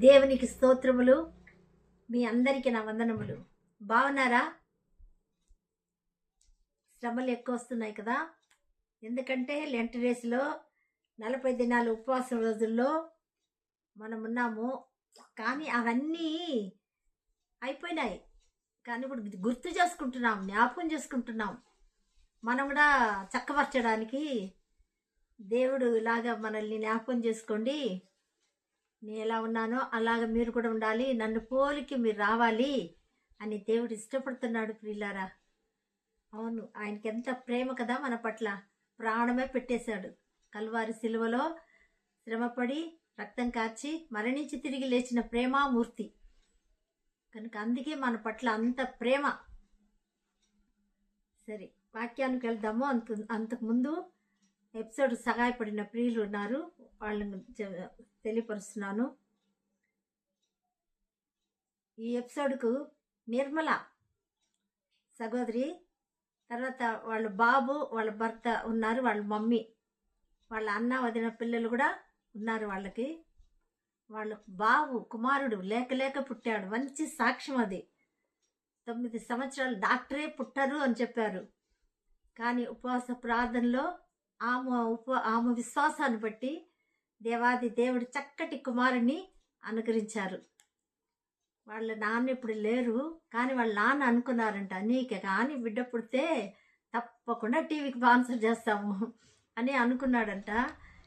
దేవునికి స్తోత్రములు. మీ అందరికీ నా వందనములు. బాగున్నారా? శ్రమలు ఎక్కువ వస్తున్నాయి కదా, ఎందుకంటే లెంట్ రేసులో 40 దినాలు ఉపవాసం రోజుల్లో మనం ఉన్నాము. కానీ అవన్నీ అయిపోయినాయి. కానీ ఇప్పుడు గుర్తు చేసుకుంటున్నాం, జ్ఞాపకం చేసుకుంటున్నాం. మనం కూడా చక్కపరచడానికి దేవుడు ఇలాగా మనల్ని జ్ఞాపకం చేసుకోండి. నేను ఎలా ఉన్నానో అలాగ మీరు కూడా ఉండాలి, నన్ను పోలికి మీరు రావాలి అని దేవుడు ఇష్టపడుతున్నాడు ప్రియులారా. అవును, ఆయనకి ఎంత ప్రేమ కదా మన పట్ల. ప్రాణమే పెట్టేశాడు కల్వారి సిలువలో, శ్రమపడి రక్తం కార్చి మరణించి తిరిగి లేచిన ప్రేమామూర్తి కనుక అందుకే మన పట్ల అంత ప్రేమ. సరే, వాక్యానికి వెళ్దాము. అంతకుముందు ఎపిసోడ్ సహాయపడిన ప్రియులు ఉన్నారు, వాళ్ళని తెలియపరుస్తున్నాను. ఈ ఎపిసోడ్కు నిర్మల సహోదరి, తర్వాత వాళ్ళ బాబు, వాళ్ళ భర్త ఉన్నారు, వాళ్ళ మమ్మీ, వాళ్ళ అన్న వదిన పిల్లలు కూడా ఉన్నారు. వాళ్ళ బాబు కుమారుడు లేక పుట్టాడు. మంచి సాక్ష్యం అది. 9 సంవత్సరాలు డాక్టరే పుట్టారు అని చెప్పారు. కానీ ఉపవాస ప్రార్థనలో ఆమె విశ్వాసాన్ని బట్టి దేవాది దేవుడు చక్కటి కుమారుని అనుగ్రహించారు. వాళ్ళ నాన్న ఇప్పుడు లేరు, కానీ వాళ్ళ నాన్న అనుకున్నారంట, నీకే కానీ బిడ్డ పుడితే తప్పకుండా టీవీకి స్పాన్సర్ చేస్తాము అని అనుకున్నాడంట.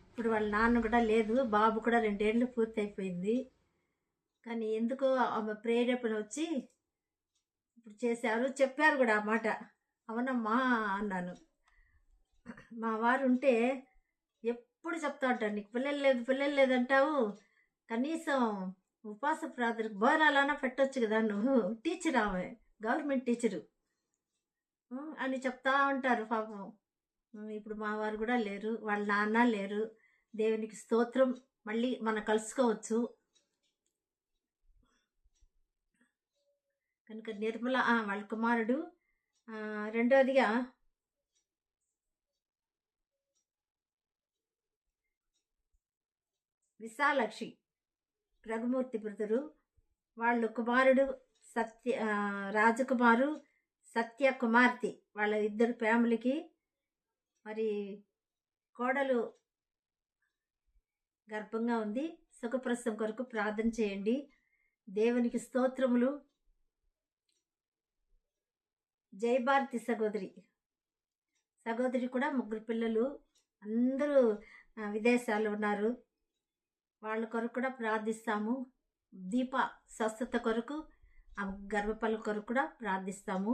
ఇప్పుడు వాళ్ళ నాన్న కూడా లేదు, బాబు కూడా 2 ఏళ్ళు పూర్తి అయిపోయింది. కానీ ఎందుకో ఆమె ప్రేరేపణ వచ్చి ఇప్పుడు చేశారు, చెప్పారు కూడా ఆ మాట. అవునమ్మా అన్నాను. మా వారు ఉంటే ఎప్పుడు చెప్తా ఉంటాను, నీకు పిల్లలు లేదంటావు, కనీసం ఉపవాస ప్రార్థనకు భోజనాలన్నా పెట్టొచ్చు కదా, నువ్వు టీచర్, ఆమె గవర్నమెంట్ టీచరు అని చెప్తా ఉంటారు పాపం. ఇప్పుడు మా వారు కూడా లేరు, వాళ్ళ నాన్న లేరు. దేవునికి స్తోత్రం, మళ్ళీ మనం కలుసుకోవచ్చు. కనుక నిర్మల వాళ్ళ కుమారుడు. రెండవదిగా విశాలక్షి రఘుమూర్తి బ్రదరు, వాళ్ళు కుమారుడు రాజకుమారు, సత్య కుమార్తె, వాళ్ళ 2 ఫ్యామిలీకి. మరి కోడలు గర్భంగా ఉంది, సుఖప్రసవం కొరకు ప్రార్థన చేయండి. దేవునికి స్తోత్రములు. జయభారతి సహోదరి కూడా 3 పిల్లలు, అందరూ విదేశాల్లో ఉన్నారు. వాళ్ళ కొరకు కూడా ప్రార్థిస్తాము. దీప స్వస్థత కొరకు, ఆ గర్భఫలం కొరకు కూడా ప్రార్థిస్తాము.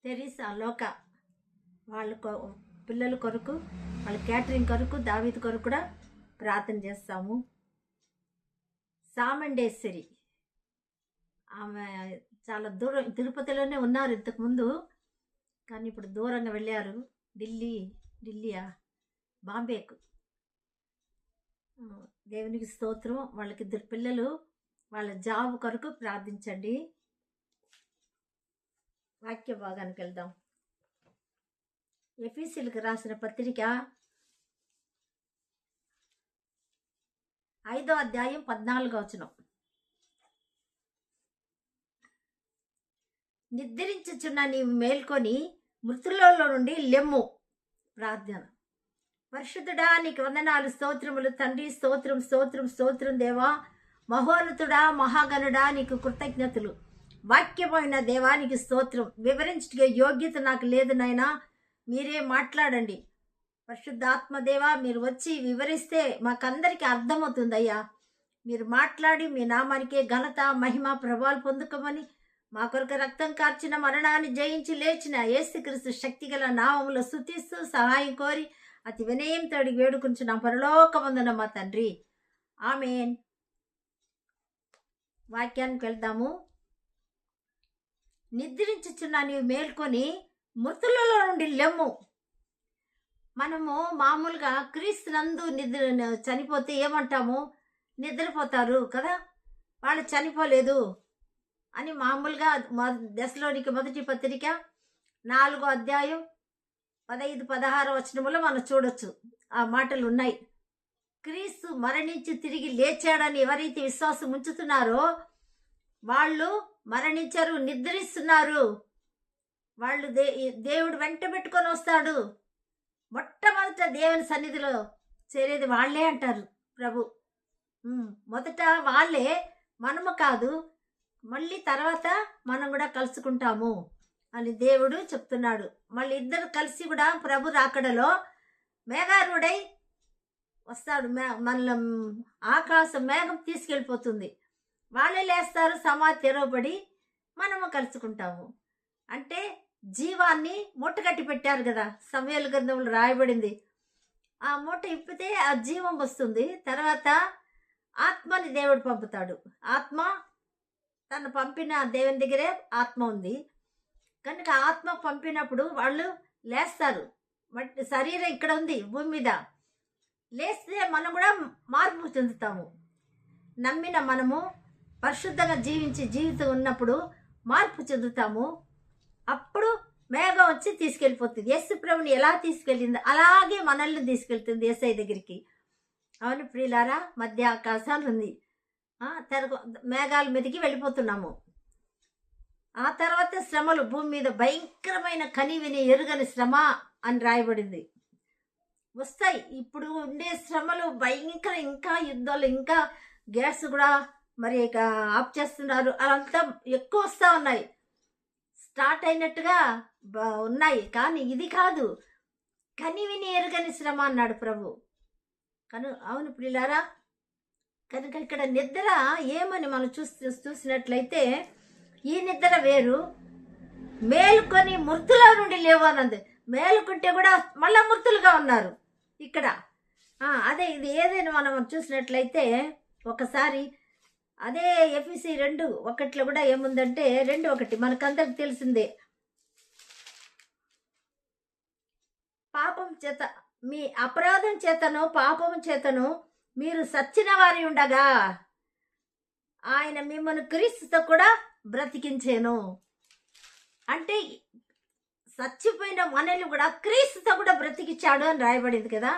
తెరీసా లోక వాళ్ళ పిల్లల కొరకు, వాళ్ళ క్యాటరింగ్ కొరకు, దావీదు కొరకు కూడా ప్రార్థన చేస్తాము. సామండేశ్వరి, ఆమె చాలా దూరం, తిరుపతిలోనే ఉన్నారు ఇంతకుముందు, కానీ ఇప్పుడు దూరంగా వెళ్ళారు, ఢిల్లీయా బాంబేకు. దేవునికి స్తోత్రం. వాళ్ళకి 2 పిల్లలు, వాళ్ళ జాబ్ కొరకు ప్రార్థించండి. వాక్య భాగానికి వెళ్దాం. ఎఫీసీలకు రాసిన పత్రిక 5వ అధ్యాయం 14వ వచనం. నిద్రించుచున్న నీవు మేల్కొని మృతులలో నుండి లెమ్ము. ప్రార్థన. పరిశుద్ధుడా, నీకు వందనాలు, స్తోత్రములు తండ్రి. స్తోత్రం స్తోత్రం స్తోత్రం దేవా. మహోన్నతుడా, మహాగణుడా, నీకు కృతజ్ఞతలు. వాక్యమైన దేవానికి స్తోత్రం. వివరించే యోగ్యత నాకు లేదు నాయనా, మీరే మాట్లాడండి. పరిశుద్ధాత్మ దేవా, మీరు వచ్చి వివరిస్తే మాకందరికీ అర్థమవుతుంది అయ్యా. మీరు మాట్లాడి మీ నామానికే ఘనత, మహిమ, ప్రభావాలు పొందుకోమని, మా కొరకు రక్తం కార్చిన, మరణాన్ని జయించి లేచిన యేసుక్రీస్తు శక్తిగల నామములో స్తుతిస్తూ సహాయం కోరి అతి వినయంతో వేడుకుంటున్నాం పరలోకమందున మా తండ్రి, ఆమేన్. వాక్యానికి వెళ్దాము. నిద్రించుచున్నా నీవు మేల్కొని మృతులలో నుండి లెమ్ము. మనము మామూలుగా క్రీస్తునందు చనిపోతే ఏమంటాము? నిద్రపోతారు కదా, వాళ్ళు చనిపోలేదు అని మామూలుగా. దశలోనికి మొదటి పత్రిక 4వ అధ్యాయం 15, 16 వచనములో మనం చూడొచ్చు ఆ మాటలు ఉన్నాయి. క్రీస్తు మరణించి తిరిగి లేచాడని ఎవరైతే విశ్వాసం ఉంచుతున్నారో వాళ్ళు మరణించరు, నిద్రిస్తున్నారు. వాళ్ళు దేవుడు వెంట పెట్టుకొని వస్తాడు. మొట్టమొదట దేవుని సన్నిధిలో చేరేది వాళ్ళే అంటారు ప్రభు. మొదట వాళ్ళే, మనము కాదు, మళ్ళీ తర్వాత మనం కూడా కలుసుకుంటాము అని దేవుడు చెప్తున్నాడు. మళ్ళీ ఇద్దరు కలిసి కూడా ప్రభు రాకడలో మేఘారుడై వస్తాడు. మన ఆకాశం మేఘం తీసుకెళ్ళిపోతుంది. వాళ్ళే లేస్తారు, సమాధి తెరవబడి మనము కలుసుకుంటాము. అంటే జీవాన్ని మూట కట్టి పెట్టారు కదా, సమూయేలు గ్రంథంలో రాయబడింది. ఆ మూట ఇప్పితే ఆ జీవం వస్తుంది. తర్వాత ఆత్మని దేవుడు పంపుతాడు. ఆత్మ తను పంపిన దేవుని దగ్గరే ఆత్మ ఉంది కనుక ఆత్మ పంపినప్పుడు వాళ్ళు లేస్తారు. బట్ శరీరం ఇక్కడ ఉంది భూమి మీద, లేస్తే మనం కూడా మార్పు చెందుతాము. నమ్మిన మనము పరిశుద్ధంగా జీవించి జీవితం ఉన్నప్పుడు మార్పు చెందుతాము. అప్పుడు మేఘం వచ్చి తీసుకెళ్ళిపోతుంది. యేసు ప్రభుని ఎలా తీసుకెళ్ళింది అలాగే మనల్ని తీసుకెళ్తుంది యేసయ్య దగ్గరికి. అవును ప్రియులారా, మధ్య ఆకాశాలు ఉంది, మేఘాల మీదకి వెళ్ళిపోతున్నాము. ఆ తర్వాత శ్రమలు, భూమి మీద భయంకరమైన కనివిని ఎరుగని శ్రమ అని రాయబడింది వస్తాయి. ఇప్పుడు ఉండే శ్రమలు భయంకర, ఇంకా యుద్ధాలు, ఇంకా గ్యాస్ కూడా మరి ఆఫ్ చేస్తున్నారు, అదంతా ఎక్కువ వస్తూ ఉన్నాయి. స్టార్ట్ అయినట్టుగా ఉన్నాయి, కానీ ఇది కాదు, కనివిని ఎరుగని శ్రమ అన్నాడు ప్రభు. అవును ప్రియులారా, కనుక ఇక్కడ నిద్ర ఏమని మనం చూసినట్లయితే ఈ నిద్ర వేరు, మేలుకొని మృతుల నుండి లేవన్నది. మేలుకుంటే కూడా మళ్ళా మృతులుగా ఉన్నారు ఇక్కడ. అదే ఇది ఏదైనా మనం చూసినట్లయితే ఒకసారి అదే ఎఫెసీ 2:1 కూడా ఏముందంటే 2:1 మనకందరికి తెలిసిందే. పాపం చేత, మీ అపరాధం చేతను పాపం చేతను మీరు సచ్చిన వారి ఉండగా ఆయన మిమ్మల్ని క్రీస్తుతో కూడా బ్రతికించేను. అంటే చచ్చిపోయిన మనల్ని కూడా క్రీస్తుతో కూడా బ్రతికించాడు అని రాయబడింది కదా.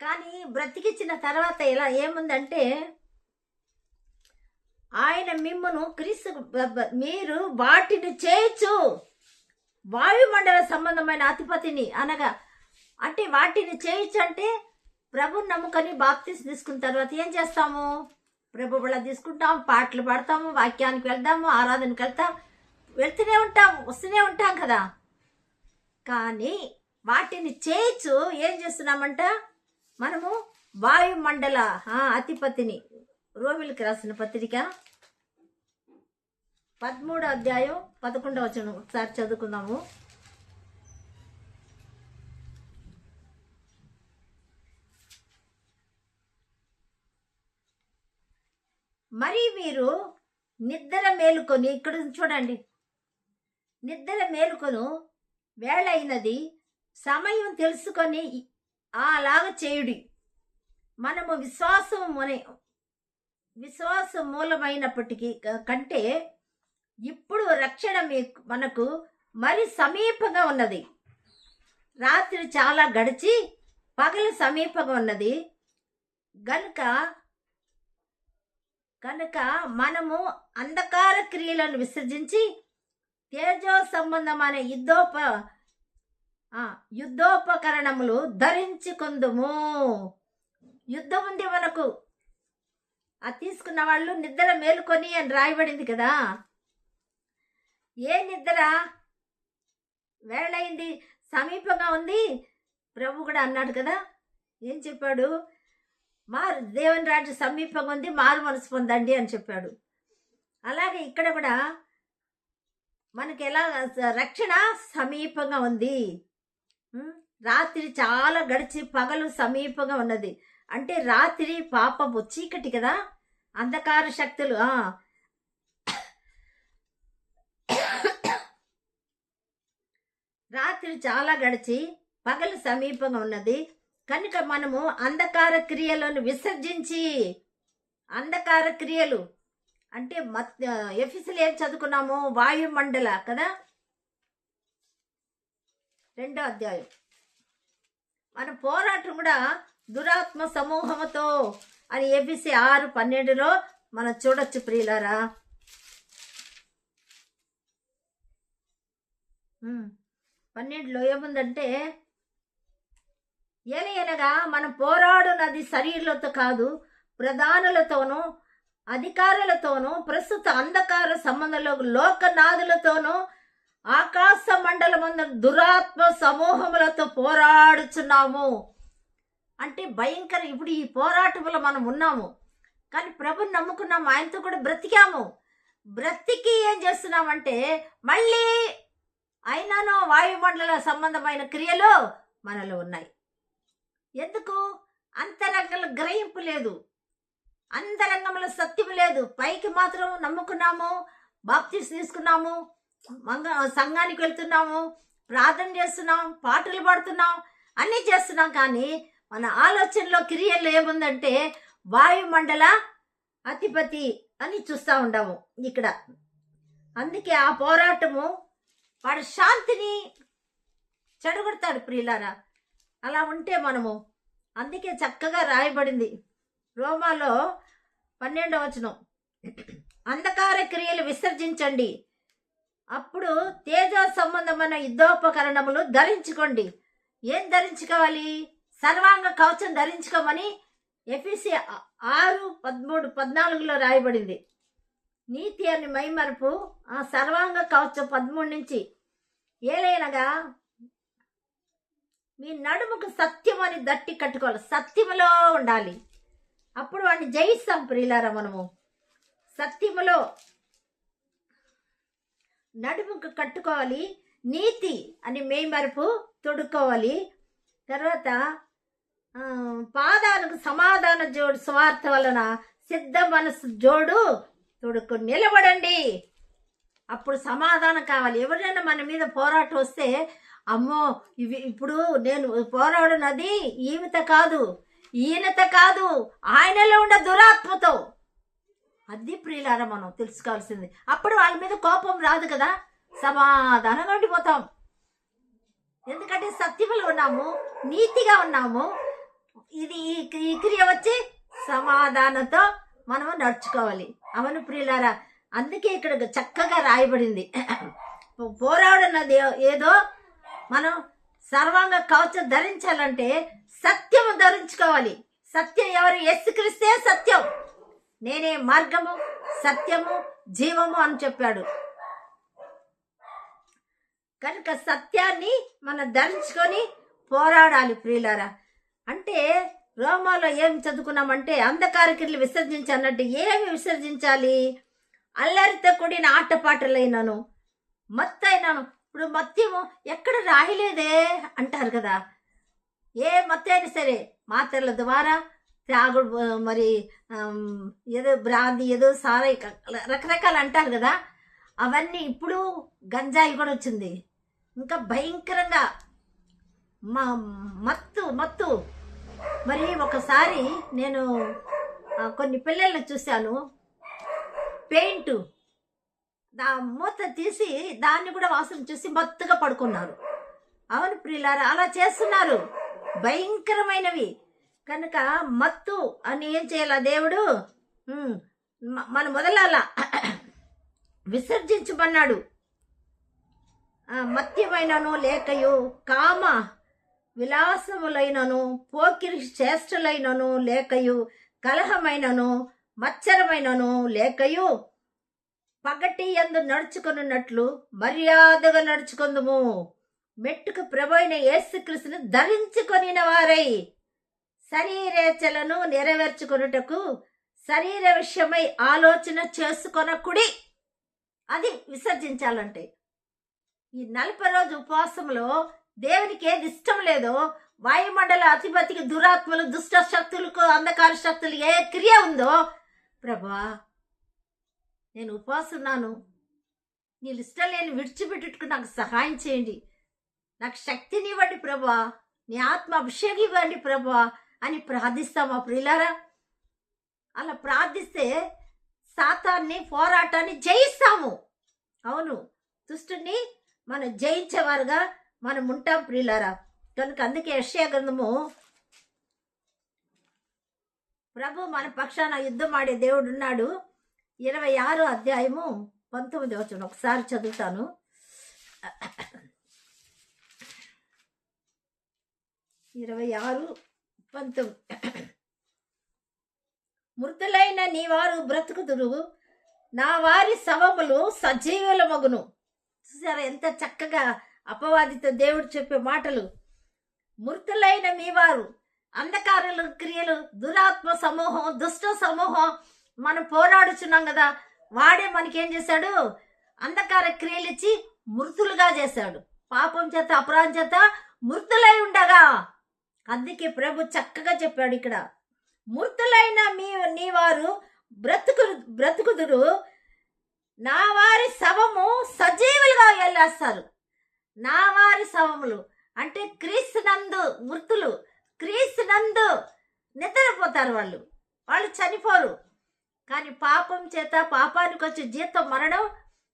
కానీ బ్రతికించిన తర్వాత ఎలా ఏముందంటే ఆయన మిమ్మను క్రీస్తు, మీరు వాటిని చేయొచ్చు, వాయుమండల సంబంధమైన అధిపతిని అనగా, అంటే వాటిని చేయొచ్చు అంటే ప్రభుని నమ్ముకొని బాప్తిసం తీసుకున్న తర్వాత ఏం చేస్తాము? ప్రభు బిళ్ళ తీసుకుంటాం, పాటలు పాడతాము, వాక్యానికి వెళ్దాము, ఆరాధనకి వెళ్తూనే ఉంటాం, వస్తూనే ఉంటాం కదా. కానీ వాటిని చేయొచ్చు, ఏం చేస్తున్నామంట మనము వాయుమండల అధిపతిని. రోమిలికి రాసిన పత్రిక 13:11 ఒకసారి చదువుకుందాము. మరి మీరు నిద్ర మేలుకొని, ఇక్కడ చూడండి, నిద్ర మేలుకొను వేళ అయినది, సమయం తెలుసుకొని అలాగా చేయుడి. మనము విశ్వాసం మూలమైనప్పటికీ కంటే ఇప్పుడు రక్షణ మనకు మరి సమీపంగా ఉన్నది. రాత్రి చాలా గడిచి పగలు సమీపంగా ఉన్నది కనుక మనము అంధకార క్రియలను విసర్జించి తేజో సంబంధమైన యుద్ధోపకరణములు ధరించుకుందుము. యుద్ధం ఉంది మనకు. అది తీసుకున్న వాళ్ళు నిద్ర మేలుకొని అని రాయబడింది కదా. ఏ నిద్ర? వేళయింది, సమీపంగా ఉంది. ప్రభు కూడా అన్నాడు కదా, ఏం చెప్పాడు? దేవుని రాజ్యం సమీపంగా ఉంది, మారు మనసు పొందండి అని చెప్పాడు. అలాగే ఇక్కడ కూడా మనకి ఎలా రక్షణ సమీపంగా ఉంది. రాత్రి చాలా గడిచి పగలు సమీపంగా ఉన్నది. అంటే రాత్రి పాపపు చీకటి కదా, అంధకార శక్తులు. రాత్రి చాలా గడిచి పగలు సమీపంగా ఉన్నది కనుక మనము అంధకార క్రియలను విసర్జించి, అంధకార క్రియలు అంటే ఎఫెసీయులు ఏం చదువుకున్నాము? వాయుమండల కదా, 2వ అధ్యాయం. మన పోరాటం కూడా దురాత్మ సమూహముతో అని ఎఫెసీ 6:12 మనం చూడొచ్చు ప్రియులారా. 12 ఏముందంటే, ఏలయనగా మనం పోరాడునది శరీరులతో కాదు, ప్రధానులతోనూ అధికారులతోనూ ప్రస్తుత అంధకార సంబంధంలో లోకనాథులతోనూ ఆకాశ మండలమందు దురాత్మ సమూహములతో పోరాడుచున్నాము. అంటే భయంకర, ఇప్పుడు ఈ పోరాటంలో మనం ఉన్నాము, కానీ ప్రభుని నమ్ముకున్నాము, ఆయనతో కూడా బ్రతికాము. బ్రతికి ఏం చేస్తున్నామంటే మళ్ళీ అయినానో వాయుమండల సంబంధమైన క్రియలు మనలో ఉన్నాయి. ఎందుకు? అంతరంగంలో గ్రహింపు లేదు, అంతరంగంలో సత్యం లేదు. పైకి మాత్రం నమ్ముకున్నాము, బాప్తిసం తీసుకున్నాము, సంఘానికి వెళ్తున్నాము, ప్రార్థన చేస్తున్నాం, పాటలు పాడుతున్నాం, అన్నీ చేస్తున్నాం, కానీ మన ఆలోచనలో క్రియల్లో ఏముందంటే వాయుమండల అధిపతి అని చూస్తూ ఉండము ఇక్కడ. అందుకే ఆ పోరాటము వాడి శాంతిని చెడగొడతాడు ప్రియులారా. అలా ఉంటే మనము, అందుకే చక్కగా రాయబడింది రోమాలో 12వ వచనం, అంధకార క్రియలు విసర్జించండి, అప్పుడు తేజ సంబంధమైన యుద్ధోపకరణములు ధరించుకోండి. ఏం ధరించుకోవాలి? సర్వాంగ కవచం ధరించుకోమని ఎఫెసీ 6:13-14 రాయబడింది. నీతి అని మైమరుపు ఆ సర్వాంగ కవచం 13 నుంచి, ఏలైనగా మీ నడుముకు సత్యం అని దట్టి కట్టుకోవాలి, సత్యములో ఉండాలి, అప్పుడు వాడిని జయిస్తాం ప్రియులారా. మనము సత్యములో నడుముకు కట్టుకోవాలి, నీతి అని మైమరుపు తొడుక్కోవాలి. తర్వాత పాదాలకు సమాధాన జోడు స్వార్థ వలన సిద్ధ మనసు జోడు తొడుక్కు నిలబడండి, అప్పుడు సమాధానం కావాలి. ఎవరైనా మన మీద పోరాటం వస్తే, అమ్మో ఇప్పుడు నేను పోరాడునది ఈమెత కాదు, ఈయనత కాదు, ఆయనలో ఉండే దురాత్మతో, అది ప్రియులారా మనం తెలుసుకోవాల్సింది. అప్పుడు వాళ్ళ మీద కోపం రాదు కదా, సమాధానంగా ఉండిపోతాం. ఎందుకంటే సత్యములు ఉన్నాము, నీతిగా ఉన్నాము. ఇది ఈ క్రియ వచ్చి సమాధానంతో మనము నడుచుకోవాలి. అవును ప్రియులారా, అందుకే ఇక్కడ చక్కగా రాయబడింది. పోరాడున్నది ఏదో మనం సర్వాంగ కవచం ధరించాలంటే సత్యము ధరించుకోవాలి. సత్యం ఎవరు? యేసుక్రీస్తే సత్యం, నేనే మార్గము సత్యము జీవము అని చెప్పాడు. కనుక సత్యాన్ని మనం ధరించుకొని పోరాడాలి ప్రియులారా. అంటే రోమాలో ఏం చదువుకున్నామంటే అంధకార క్రియలు విసర్జించన్నట్టు ఏమి విసర్జించాలి? అల్లరితో కూడిన ఆటపాటలైనను మత్తైనను. ఇప్పుడు మత్యము ఎక్కడ రాయలేదే అంటారు కదా. ఏ మత్తు అయినా సరే మాత్రల ద్వారా త్రాగుడు, మరి ఏదో బ్రాంది, ఏదో సారాయి, రకరకాలు అంటారు కదా. అవన్నీ ఇప్పుడు గంజాయి కూడా వచ్చింది, ఇంకా భయంకరంగా మత్తు. మరి ఒకసారి నేను కొన్ని పిల్లల్ని చూశాను, పెయింట్ మూత తీసి దాన్ని కూడా వాసన చూసి మత్తుగా పడుకున్నారు. అవును ప్రియులారా, అలా చేస్తున్నారు, భయంకరమైనవి. కనుక మత్తు అని ఏం చేయాల దేవుడు? మన మొదలాల విసర్జించమన్నాడు. మత్యమైనను లేకయు కామ విలాసములైనను పోకిరి చేష్టలైనను లేకయు కలహమైనను మచ్చరమైనను లేకయు పగటి యందు నడుచుకొనున్నట్లు మర్యాదగా నడుచుకొందుము. మెట్టుకు ప్రభువైన యేసుక్రీస్తును ధరించుకొనిన వారై శరీరేచ్ఛలను నెరవేర్చుకొనుటకు శరీర విషయమై ఆలోచన చేసుకొనకుడి. అది విసర్జించాలంటే ఈ 40 రోజు ఉపవాసంలో దేవునికి ఏది ఇష్టం లేదో, వాయుమండల అధిపతికి, దురాత్మలు, దుష్ట శక్తులకు, అంధకార శక్తులు ఏ క్రియ ఉందో, ప్రభువా నేను ఉపవాసన్నాను, నీ ఇష్టం లేని విడిచిపెట్టుకు నాకు సహాయం చేయండి, నాకు శక్తిని ఇవ్వండి ప్రభువా, నీ ఆత్మ అభిషేకం ఇవ్వండి ప్రభువా అని ప్రార్థిస్తామా ప్రియులారా? అలా ప్రార్థిస్తే సాతాన్ని, పోరాటాన్ని జయిస్తాము. అవును, దుష్టుని మనం జయించేవారుగా మనం ఉంటాం ప్రియులారా. కనుక అందుకే యెషయా గ్రంథము, ప్రభు మన పక్షాన యుద్ధం ఆడే దేవుడు ఉన్నాడు. 26 అధ్యాయము 19 వచనం ఒకసారి చదువుతాను. 26:19 మృతులైన నీ వారు బ్రతుకుదురు, నా వారి శవములు సజీవుల మగును. చూసారా ఎంత చక్కగా అపవాదితో దేవుడు చెప్పే మాటలు. మృతులైన మీ వారు, అంధకారుల క్రియలు, దురాత్మ సమూహం, దుష్ట సమూహం, మనం పోరాడుచున్నాం కదా, వాడే మనకేం చేశాడు? అంధకార క్రియలు ఇచ్చి మృతులుగా చేశాడు. పాపం చేత అపరాధం చేత మృతులై ఉండగా, అందుకే ప్రభు చక్కగా చెప్పాడు ఇక్కడ, మృతులైన నీ వారు బ్రతుకుదురు, నా వారి శవము సజీవులుగా వెళ్ళేస్తారు. నా వారి శవములు అంటే క్రీస్తునందు మృతులు, క్రీస్తునందు నిద్రపోతారు. వాళ్ళు చనిపోరు. కానీ పాపం చేత పాపానికి వచ్చే జీతం మరణం,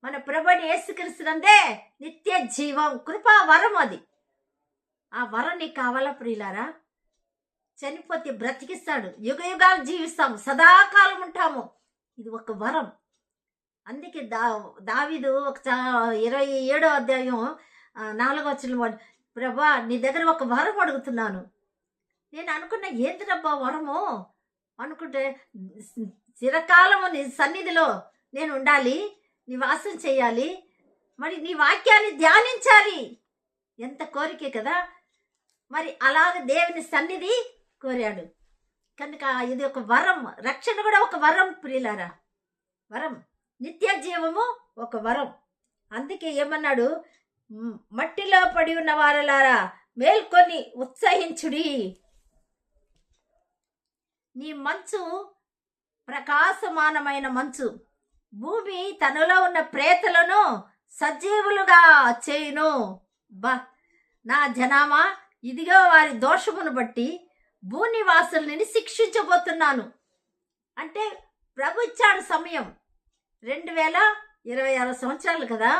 మన ప్రభుని యేసుక్రీస్తునందే నిత్య జీవం, కృపా వరం. అది ఆ వరం నీకు కావాలా ప్రియులారా? చనిపోతే బ్రతికిస్తాడు, యుగ యుగాలు జీవిస్తాము, సదాకాలం ఉంటాము. ఇది ఒక వరం. అందుకే దావీదు 27వ అధ్యాయం 4వ వచనం, ప్రభా నీ దగ్గర ఒక వరం అడుగుతున్నాను. నేను అనుకున్న ఏంటిదబ్బా వరము అనుకుంటే, చిరకాలము నీ సన్నిధిలో నేను ఉండాలి, నివాసం చేయాలి, మరి నీ వాక్యాన్ని ధ్యానించాలి. ఎంత కోరికే కదా. మరి అలాగ దేవుని సన్నిధి కోరాడు. కనుక ఇది ఒక వరం. రక్షణ కూడా ఒక వరం ప్రియులారా, వరం. నిత్య జీవము ఒక వరం. అందుకే ఏమన్నాడు? మట్టిలో పడి ఉన్న వారలారా మేల్కొని ఉత్సహించుడి, నీ మంచు ప్రకాశమానమైన మంచు భూమి తనలో ఉన్న ప్రేతలను సజీవులుగా చేయును. నా జనామా, ఇదిగో వారి దోషమును బట్టి భూనివాసుల్ని శిక్షించబోతున్నాను. అంటే ప్రభు ఇచ్చాడు సమయం. 2026 సంవత్సరాలు కదా.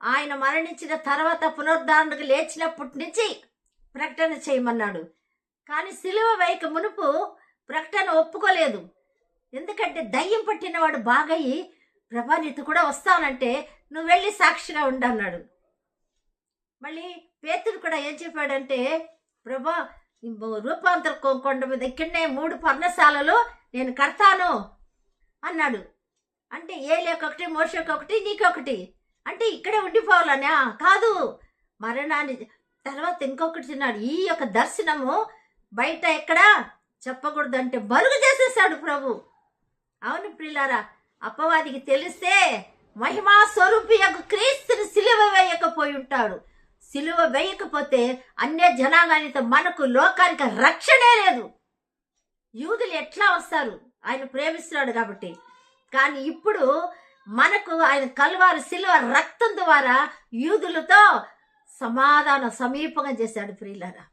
ఆయన మరణించిన తర్వాత పునరుద్ధరణకు లేచినప్పటి నుంచి ప్రకటన చేయమన్నాడు. కానీ సిలువ వేయక మునుపు ప్రకటన ఒప్పుకోలేదు. ఎందుకంటే దయ్యం పట్టినవాడు బాగయ్యి, ప్రభా నీతో కూడా వస్తానంటే నువ్వు వెళ్ళి సాక్షిగా ఉండన్నాడు. మళ్ళీ పేతురు కూడా ఏం చెప్పాడంటే, ప్రభా రూపాంతర కొండ మీద ఇక్కడనే 3 పర్ణశాలలు నేను కడతాను అన్నాడు. అంటే ఏలియాకొకటి, మోషేకొకటి, నీకొకటి. అంటే ఇక్కడే ఉండిపోవాలనే కాదు, మరణాన్ని తర్వాత ఇంకొకటి తిన్నాడు. ఈ యొక్క దర్శనము బయట ఎక్కడ చెప్పకూడదంటే బరుగు చేసేసాడు ప్రభు. అవును ప్రియులారా, అపవాదికి తెలిస్తే మహిమా స్వరూపి యొక్క క్రీస్తుని సిలువ వేయకపోయి ఉంటాడు. సిలువ వేయకపోతే అన్య జనాంగానితో మనకు లోకానికి రక్షణే లేదు. యూదులు ఎట్లా వస్తారు? ఆయన ప్రేమిస్తున్నాడు కాబట్టి. కానీ ఇప్పుడు మనకు ఆయన కల్వారి సిలువ రక్తం ద్వారా యూదులతో సమాధానం సమీపంగా చేశాడు ప్రియులారా.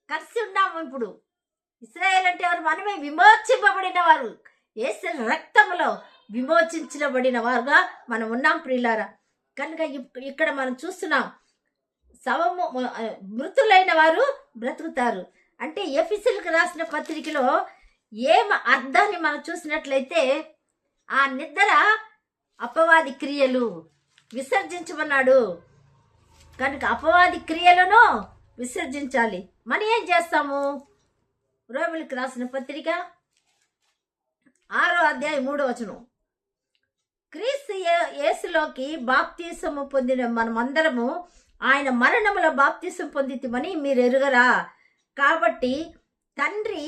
కలిసి ఉన్నాము. ఇప్పుడు ఇశ్రాయేల్ అంటే ఎవరు? మనమే విమోచింపబడిన వారు, యేసు రక్తంలో విమోచించబడిన వారుగా మనం ఉన్నాం ప్రియులారా. కనుక ఇక్కడ మనం చూస్తున్నాం, శవము మృతులైన వారు బ్రతుకుతారు. అంటే ఎఫెసీయులకు రాసిన పత్రికలో ఏం అర్థాన్ని మనం చూసినట్లయితే, ఆ నిద్ర అపవాది క్రియలు విసర్జించమన్నాడు. కనుక అపవాది క్రియలను విసర్జించాలి. మనం ఏం చేస్తాము? రోమిలకు రాసిన పత్రిక 6వ అధ్యాయం 3వ వచనం, క్రీస్తు యేసులోకి బాప్తీసము పొందిన మనమందరము ఆయన మరణములో బాప్తీసం పొందితిమని మీరు ఎరుగరా? కాబట్టి తండ్రి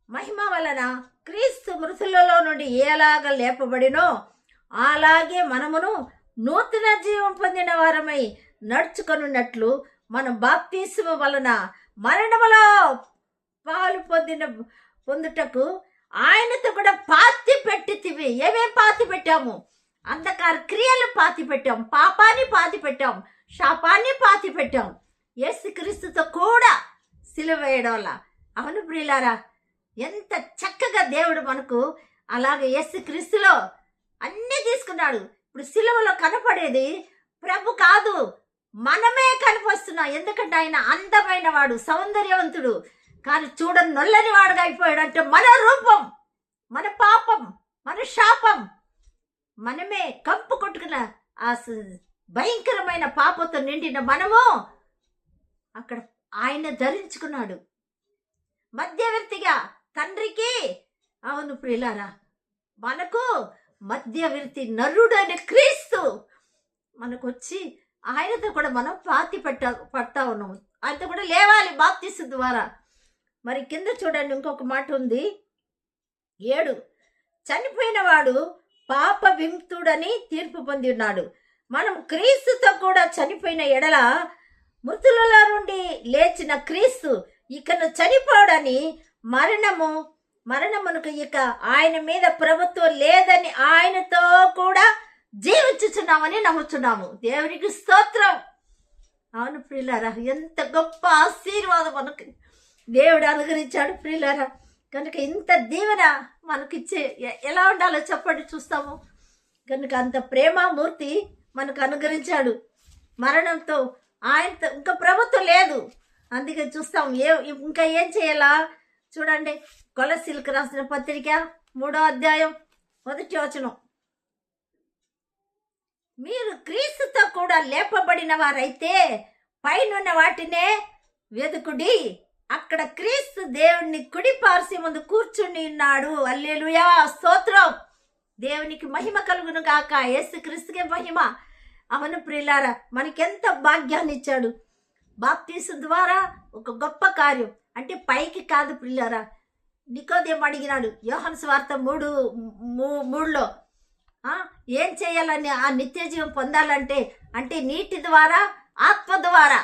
మహిమ వలన క్రీస్తు మృతులలో నుండి ఎలాగ లేపబడినో అలాగే మనమును నూతన జీవం పొందిన వారమై నడుచుకొనున్నట్లు మనం బాప్తీసము వలన మరణములో పాలు పొందుటకు ఆయనతో కూడా పాతి పెట్టితివి. ఏమేం పాతి పెట్టాము? అంధకార క్రియలు పాతి పెట్టాం, పాపాన్ని పాతి పెట్టాం, శాపాన్ని పాతి పెట్టాం. యేసుక్రీస్తుతో కూడా సిలువ వేయడం వల్ల. అవును ప్రియులారా, ఎంత చక్కగా దేవుడు మనకు అలాగే యేసుక్రీస్తులో అన్నీ తీసుకున్నాడు. ఇప్పుడు సిలువలో కనపడేది ప్రభు కాదు, మనమే కనిపిస్తున్నాం. ఎందుకంటే ఆయన అందమైన వాడు, సౌందర్యవంతుడు, కానీ చూడని నొల్లని వాడుగా అయిపోయాడు. అంటే మన రూపం, మన పాపం, మన శాపం, మనమే కంపు కొట్టుకున్న ఆ భయంకరమైన పాపంతో నిండిన మనము అక్కడ ఆయన ధరించుకున్నాడు మధ్యవర్తిగా తండ్రికి. అవును ప్రియులారా, మనకు మధ్యవర్తి నరుడైన క్రీస్తు మనకు వచ్చి ఆయనతో కూడా మనం పాతి పడతా ఉన్నాము. ఆయనతో కూడా లేవాలి బాప్తిస్మ ద్వారా. మరి కింద చూడండి, ఇంకొక మాట ఉంది 7. చనిపోయిన వాడు పాప విముక్తుడని తీర్పు పొంది ఉన్నాడు. మనం క్రీస్తుతో కూడా చనిపోయిన ఎడల మృతులలో నుండి లేచిన క్రీస్తు ఇకను చనిపోడని మరణమునకు ఇక ఆయన మీద ప్రభుత్వం లేదని ఆయనతో కూడా జీవించుచున్నామని నమ్ముచున్నాము. దేవునికి స్తోత్రం. అవును ప్రియులారా, ఎంత గొప్ప ఆశీర్వాదం మనకి దేవుడు అనుగ్రహించాడు ప్రియులారా. కనుక ఇంత దీవెన మనకిచ్చే ఎలా ఉండాలో చెప్పండి, చూస్తాము. కనుక అంత ప్రేమమూర్తి మనకు అనుగ్రహించాడు. మరణంతో ఆయనతో ఇంకా ప్రభుత్వం లేదు. అందుకే చూస్తాం ఇంకా ఏం చేయాలా చూడండి. కొలసీలకు రాసిన పత్రిక 3వ అధ్యాయం 1వ వచనం. మీరు క్రీస్తుతో కూడా లేపబడిన వారైతే పైనున్న వాటినే వెదుకుడి, అక్కడ క్రీస్తు దేవుడిని కుడి పార్శ్వ ముందు కూర్చుని ఉన్నాడు. హల్లెలూయా, స్తోత్రం. దేవునికి మహిమ కలుగును గాక. యేసు క్రీస్తుకే మహిమ. అవును ప్రియులారా, మనకెంత భాగ్యాన్ని ఇచ్చాడు. బాప్తిస్మ ద్వారా ఒక గొప్ప కార్యం. అంటే పైకి కాదు ప్రియులారా. నికోదేము అడిగినాడు యోహాను సువార్త 3:3లో, ఏం చేయాలని ఆ నిత్య జీవం పొందాలంటే, అంటే నీటి ద్వారా ఆత్మ ద్వారా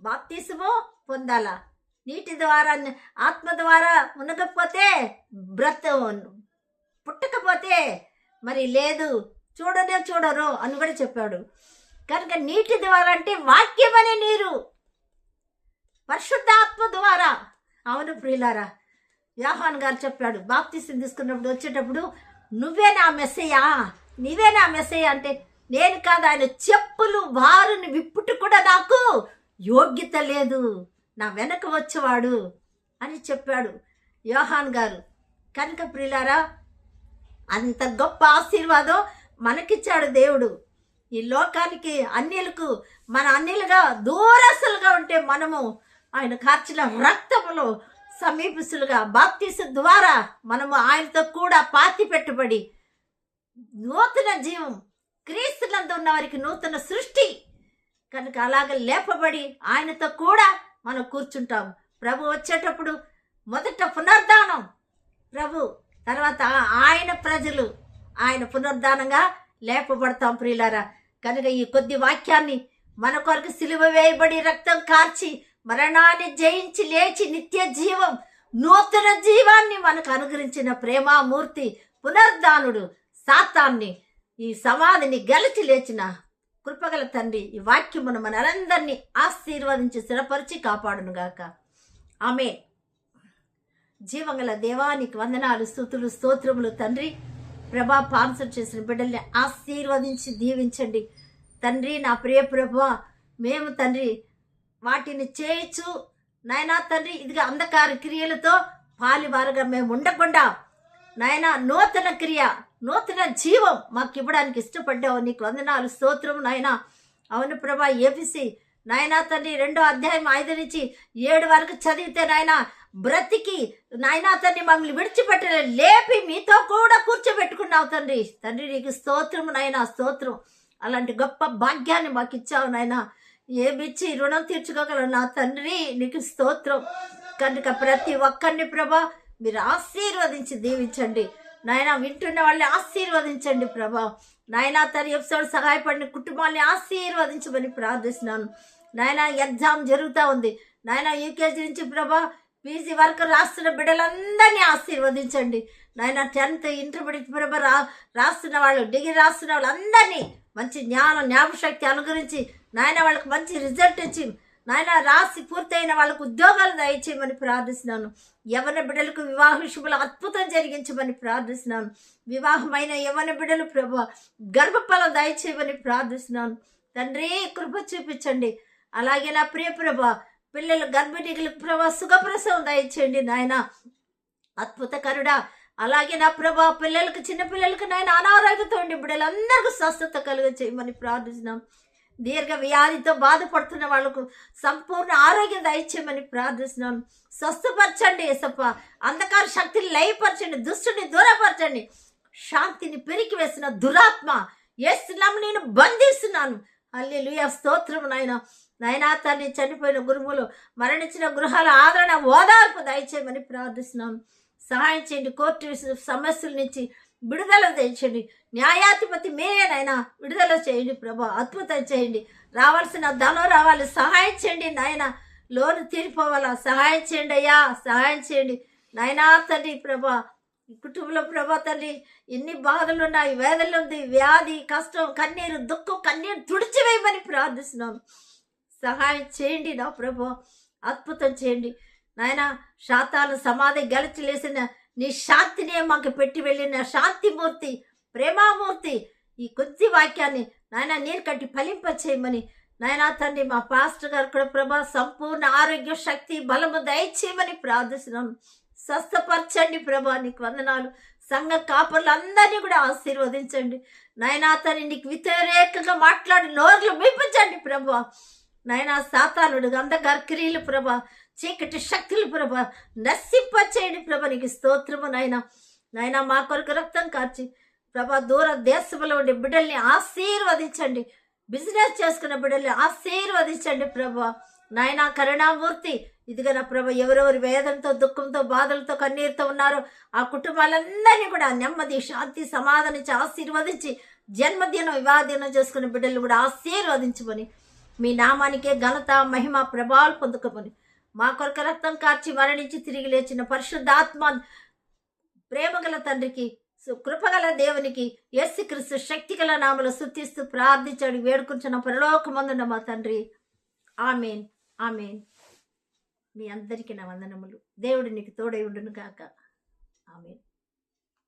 బాప్తిస్మ పొందాలా. నీటి ద్వారా ఆత్మ ద్వారా మునగకపోతే పుట్టకపోతే మరి లేదు, చూడరు అని కూడా చెప్పాడు. కనుక నీటి ద్వారా అంటే వాక్యం అనే నీరు, పరిశుద్ధాత్మ ద్వారా. అవును ప్రియులారా, యోహాను గారు చెప్పాడు బాప్తిస్మ తీసుకున్నప్పుడు వచ్చేటప్పుడు, నువ్వే నా మెస్సయ్యా, నీవే నా మెస్సయ్యా అంటే, నేను కాదు, ఆయన చెప్పులు వారిని విప్పుట కూడా నాకు యోగ్యత లేదు, నా వెనక వచ్చేవాడు అని చెప్పాడు యోహాన్ గారు. కనుక ప్రియులారా, అంత గొప్ప ఆశీర్వాదం మనకిచ్చాడు దేవుడు. ఈ లోకానికి అన్యులకు మన అన్యులుగా దూరస్తులుగా ఉంటే మనము ఆయన కార్చిన రక్తములో సమీపస్తులుగా బాప్తిస్మ ద్వారా మనము ఆయనతో కూడా పాతి పెట్టుబడి నూతన జీవం, క్రీస్తునందు ఉన్న వారికి నూతన సృష్టి. కనుక అలాగ లేపబడి ఆయనతో కూడా మనం కూర్చుంటాం. ప్రభు వచ్చేటప్పుడు మొదట పునరుద్ధానం ప్రభు, తర్వాత ఆయన ప్రజలు ఆయన పునరుద్ధానంగా లేపబడతాం ప్రియులారా. కనుక ఈ కొద్ది వాక్యాన్ని మన కొరకు సిలువ వేయబడి రక్తం కార్చి మరణాన్ని జయించి లేచి నిత్య జీవం, నూతన జీవాన్ని మనకు అనుగ్రహించిన ప్రేమామూర్తి పునరుద్ధానుడు, సాతాన్ని ఈ సమాధిని గెలిచి లేచిన కృపగల తండ్రి, ఈ వాక్యమును మనందరినీ ఆశీర్వదించి స్థిరపరిచి కాపాడును గాక. ఆమేన్. జీవంగల దేవానికి వందనాలు, స్తుతులు, స్తోత్రములు తండ్రి. ప్రభా, పాన్సర్ చేసిన బిడ్డల్ని ఆశీర్వదించి దీవించండి తండ్రి. నా ప్రియ ప్రభా, మేము తండ్రి వాటిని చేయొచ్చు నాయనా తండ్రి. ఇదిగా అంధకార క్రియలతో పాలివారుగా మేము ఉండకుండా నాయన నూతన క్రియ, నూతన జీవం మాకు ఇవ్వడానికి ఇష్టపడ్డావు. నీకు వందనాలు, స్తోత్రం నాయన. అవును ప్రభా, ఏబిసి నాయనా తండ్రి 2వ అధ్యాయం 5 నుంచి 7 వరకు చదివితే నాయన బ్రతికి నాయనా తండ్రి మమ్మల్ని విడిచిపెట్టలే, లేపి మీతో కూడా కూర్చోబెట్టుకున్నావు తండ్రి. తండ్రి నీకు స్తోత్రం నాయన, స్తోత్రం. అలాంటి గొప్ప భాగ్యాన్ని మాకు ఇచ్చావు నాయన. ఏమిచ్చి రుణం తీర్చుకోగలవు నా తండ్రి, నీకు స్తోత్రం. కనుక ప్రతి ఒక్కరిని ప్రభా మీరు ఆశీర్వదించి దీవించండి నాయన. వింటున్న వాళ్ళని ఆశీర్వదించండి ప్రభా. నాయన తన ఎపిసోడ్ సహాయపడిన కుటుంబాన్ని ఆశీర్వదించమని ప్రార్థిస్తున్నాను నాయన. ఎగ్జామ్ జరుగుతూ ఉంది నాయన, యూకేజీ నుంచి ప్రభా పీజీ వరకు రాస్తున్న బిడ్డలందరినీ ఆశీర్వదించండి నాయన. 10th ఇంటర్మీడియట్ ప్రభా రాస్తున్న వాళ్ళు, డిగ్రీ రాస్తున్న వాళ్ళు అందరినీ మంచి జ్ఞాపశక్తి అనుగురించి నాయన వాళ్ళకి మంచి రిజల్ట్ ఇచ్చి నాయన రాసి పూర్తయిన వాళ్ళకు ఉద్యోగాలు దయచేయమని ప్రార్థిస్తున్నాను. యవన బిడ్డలకు వివాహ విషయంలో అద్భుతం జరిగించమని ప్రార్థిస్తున్నాను. వివాహమైన యవన బిడ్డలు ప్రభు గర్భఫలం దయచేయమని ప్రార్థిస్తున్నాను తండ్రి కృప చూపించండి. అలాగే నా ప్రియ ప్రభా పిల్లలు గర్భిణీలకు ప్రభా సుఖప్రసవం దయచేయండి నాయన అద్భుతకరుడా. అలాగే నా ప్రభా పిల్లలకు చిన్నపిల్లలకు నాయన అనారోగ్యంతో ఉండి బిడ్డలందరికీ స్వస్థత కలుగ చేయమని ప్రార్థిస్తున్నాం. దీర్ఘ వ్యాధితో బాధపడుతున్న వాళ్ళకు సంపూర్ణ ఆరోగ్యం దయచేయమని ప్రార్థిస్తున్నాం. స్వస్థపరచండి యేసప్ప. అంధకార శక్తిని లయపరచండి, దుష్టుని దూరపరచండి. శాంతిని పెరికి వేసిన దురాత్మ యేసునామమున నేను బంధిస్తున్నాను. హల్లెలూయా, స్తోత్రం నాయన. నాయనా తండ్రి చనిపోయిన గురువులు మరణించిన గృహాల ఆదరణ ఓదార్పు దయచేయమని ప్రార్థిస్తున్నాం. సహాయం చేయండి. కోర్టు సమస్యల నుంచి విడుదల తెచ్చండి. న్యాయాధిపతి మీరేనైనా విడుదల చేయండి ప్రభా. అద్భుతం చేయండి. రావాల్సిన ధనం రావాలి, సహాయం చేయండి నాయన. లోను తీరిపోవాలా, సహాయం చేయండి అయ్యా, సహాయం చేయండి నాయనా తండ్రి ప్రభా. ఈ కుటుంబంలో ప్రభా తండ్రి ఎన్ని బాధలు ఉన్నాయి, వేదనలు ఉంది, వ్యాధి, కష్టం, కన్నీరు, దుఃఖం, కన్నీరు తుడిచివేయమని ప్రార్థిస్తున్నాం. సహాయం చేయండి నా ప్రభా, అద్భుతం చేయండి నాయన. శాతాను సమాధి గెలిచి లేసిన నీ శాంతినే మాకు పెట్టి వెళ్ళిన శాంతిమూర్తి, ప్రేమామూర్తి ఈ కొద్ది వాక్యాన్ని నాయన నీరు కట్టి ఫలింప చేయమని నాయనా తండ్రి మా పాస్టర్ గారు కూడా ప్రభా సంపూర్ణ ఆరోగ్య శక్తి బలము దయచేయమని ప్రార్థిస్తున్నాం. స్వస్థపరచండి ప్రభా, నీకు వందనాలు. సంఘ కాపర్లందరినీ కూడా ఆశీర్వదించండి నాయనా తండ్రి. నీకు వ్యతిరేకంగా మాట్లాడి నోర్లు విప్పించండి ప్రభా. నాయనా సాతానుడు అంధకార క్రియలు ప్రభా, చీకటి శక్తులు ప్రభా నశింపచేయండి ప్రభా. నీకు స్తోత్రము నాయన. నాయన మా కొరకు రక్తం కార్చి ప్రభా దూర దేశంలో ఉండే బిడ్డల్ని ఆశీర్వదించండి. బిజినెస్ చేసుకున్న బిడ్డల్ని ఆశీర్వదించండి ప్రభా. నాయన కరుణామూర్తి ఇదిగా నా ప్రభా ఎవరెవరు వేదంతో, దుఃఖంతో, బాధలతో, కన్నీరుతో ఉన్నారో ఆ కుటుంబాలందరినీ కూడా నెమ్మది, శాంతి, సమాధానం ఇచ్చి ఆశీర్వదించి జన్మదినం, వివాహదినం చేసుకున్న బిడ్డలు కూడా ఆశీర్వదించమని మీ నామానికే ఘనత, మహిమ, ప్రభావాలు పొందుకోమని మా కొరకు రక్తం కార్చి మరణించి తిరిగి లేచిన పరిశుద్ధాత్మ ప్రేమగల తండ్రికి, కృపగల దేవునికి యేసుక్రీస్తు శక్తిగల నామములో స్తుతిస్తూ ప్రార్థించాడు వేడుకుంటున్న పరలోకమందున్న మా తండ్రి. ఆమేన్, ఆమేన్. మీ అందరికీ నా వందనములు. దేవుడు నీకు తోడై ఉండును గాక. ఆమేన్.